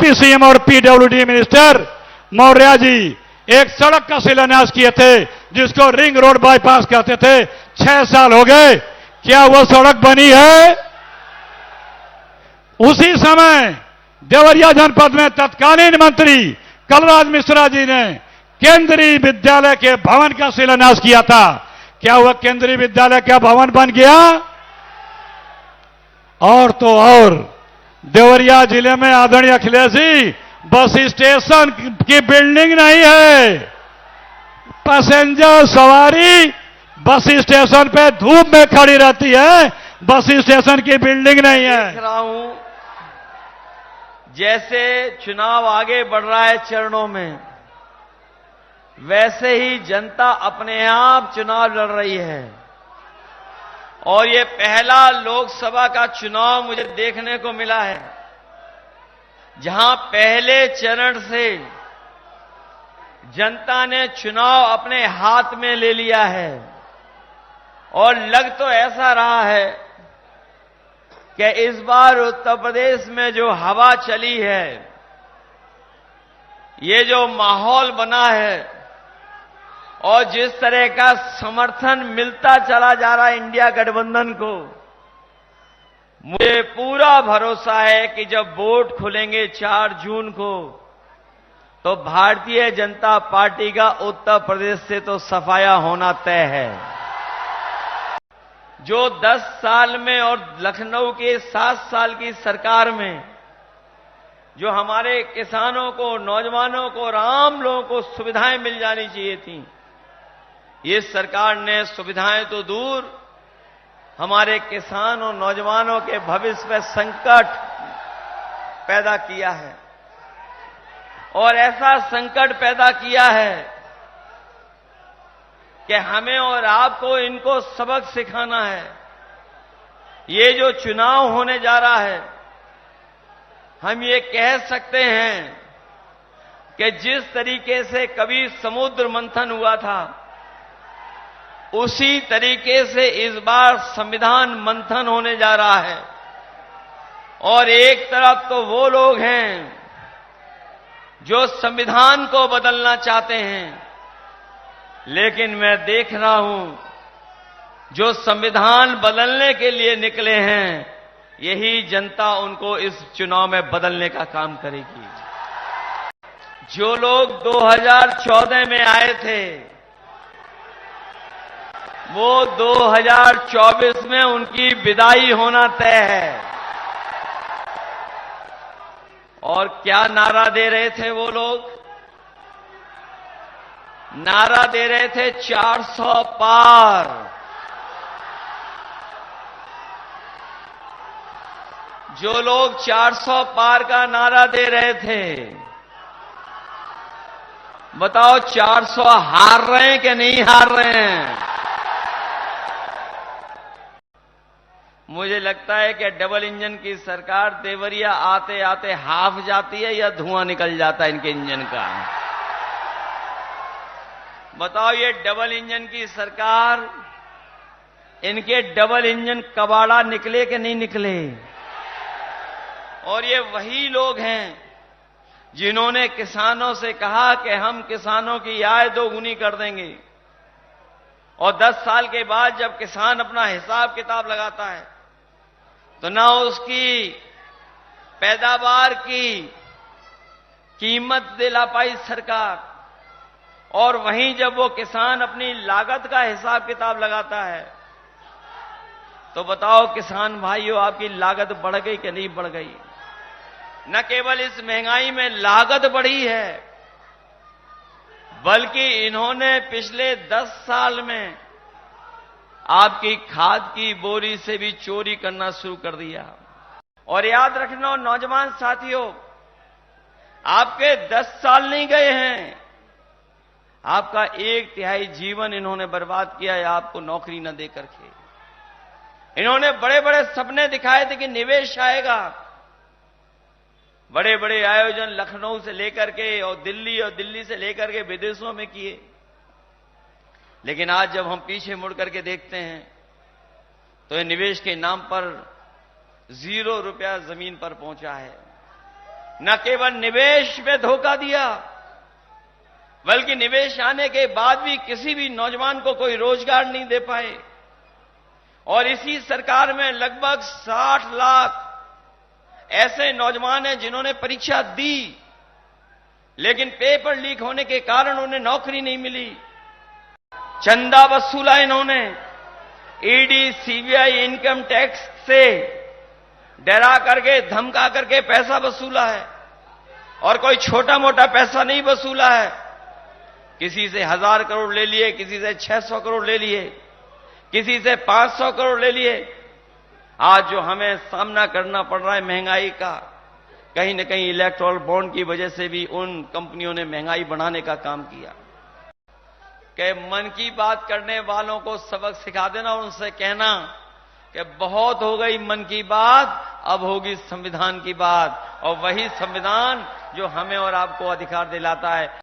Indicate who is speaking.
Speaker 1: Deputy CM और PWD minister Maurya ji एक सड़क का शिलान्यास किए थे जिसको रिंग रोड बाईपास कहते थे। 6 साल हो गए, क्या वो सड़क बनी है? उसी समय देवरिया जनपद में तत्कालीन मंत्री कलराज मिश्रा जी ने केंद्रीय विद्यालय के भवन का शिलान्यास किया था। क्या वह केंद्रीय विद्यालय का भवन बन गया? और तो और देवरिया जिले में आदरणीय अखिलेश जी बस स्टेशन की बिल्डिंग नहीं है। पैसेंजर सवारी बस स्टेशन पे धूप में खड़ी रहती है, बस स्टेशन की बिल्डिंग नहीं है।
Speaker 2: देख रहा हूं जैसे चुनाव आगे बढ़ रहा है चरणों में, वैसे ही जनता अपने आप चुनाव लड़ रही है। और ये पहला लोकसभा का चुनाव मुझे देखने को मिला है जहां पहले चरण से जनता ने चुनाव अपने हाथ में ले लिया है। और लग तो ऐसा रहा है कि इस बार उत्तर प्रदेश में जो हवा चली है, ये जो माहौल बना है और जिस तरह का समर्थन मिलता चला जा रहा है इंडिया गठबंधन को, मुझे पूरा भरोसा है कि जब वोट खुलेंगे 4 जून को, तो भारतीय जनता पार्टी का उत्तर प्रदेश से तो सफाया होना तय है। जो 10 साल में और लखनऊ के 7 साल की सरकार में जो हमारे किसानों को, नौजवानों को और आम लोगों को सुविधाएं मिल जानी चाहिए थी, ये सरकार ने सुविधाएं तो दूर, हमारे किसान और नौजवानों के भविष्य में संकट पैदा किया है। और ऐसा संकट पैदा किया है कि हमें और आपको इनको सबक सिखाना है। ये जो चुनाव होने जा रहा है, हम ये कह सकते हैं कि जिस तरीके से कभी समुद्र मंथन हुआ था, उसी तरीके से इस बार संविधान मंथन होने जा रहा है। और एक तरफ तो वो लोग हैं जो संविधान को बदलना चाहते हैं, लेकिन मैं देख रहा हूं जो संविधान बदलने के लिए निकले हैं, यही जनता उनको इस चुनाव में बदलने का काम करेगी। जो लोग 2014 में आए थे, वो 2024 में उनकी विदाई होना तय है। और क्या नारा दे रहे थे वो लोग? नारा दे रहे थे 400 पार। जो लोग 400 पार का नारा दे रहे थे, बताओ 400 हार रहे हैं कि नहीं हार रहे हैं? मुझे लगता है कि डबल इंजन की सरकार देवरिया आते आते हाफ जाती है या धुआं निकल जाता है इनके इंजन का। बताओ ये डबल इंजन की सरकार, इनके डबल इंजन कबाड़ा निकले कि नहीं निकले? और ये वही लोग हैं जिन्होंने किसानों से कहा कि हम किसानों की आय 2 गुनी कर देंगे। और 10 साल के बाद जब किसान अपना हिसाब किताब लगाता है, तो ना उसकी पैदावार की कीमत दिला पाई सरकार, और वहीं जब वो किसान अपनी लागत का हिसाब किताब लगाता है, तो बताओ किसान भाइयों, आपकी लागत बढ़ गई कि नहीं बढ़ गई? न केवल इस महंगाई में लागत बढ़ी है, बल्कि इन्होंने पिछले 10 साल में आपकी खाद की बोरी से भी चोरी करना शुरू कर दिया। और याद रखना नौजवान साथियों, आपके 10 साल नहीं गए हैं, आपका 1/3 जीवन इन्होंने बर्बाद किया है आपको नौकरी न देकर के। इन्होंने बड़े बड़े सपने दिखाए थे कि निवेश आएगा, बड़े बड़े आयोजन लखनऊ से लेकर के और दिल्ली से लेकर के विदेशों में किए। लेकिन आज जब हम पीछे मुड़ करके देखते हैं, तो ये निवेश के नाम पर 0 रुपया जमीन पर पहुंचा है। न केवल निवेश में धोखा दिया, बल्कि निवेश आने के बाद भी किसी भी नौजवान को कोई रोजगार नहीं दे पाए। और इसी सरकार में लगभग 60 लाख ऐसे नौजवान हैं जिन्होंने परीक्षा दी, लेकिन पेपर लीक होने के कारण उन्हें नौकरी नहीं मिली। चंदा वसूला इन्होंने, ईडी, सीबीआई, इनकम टैक्स से डरा करके, धमका करके पैसा वसूला है। और कोई छोटा मोटा पैसा नहीं वसूला है। किसी से 1000 करोड़ ले लिए, किसी से 600 करोड़ ले लिए, किसी से 500 करोड़ ले लिए। आज जो हमें सामना करना पड़ रहा है महंगाई का, कहीं न कहीं इलेक्टोरल बॉन्ड की वजह से भी उन कंपनियों ने महंगाई बढ़ाने का काम किया। कि मन की बात करने वालों को सबक सिखा देना, उनसे कहना कि बहुत हो गई मन की बात, अब होगी संविधान की बात। और वही संविधान जो हमें और आपको अधिकार दिलाता है।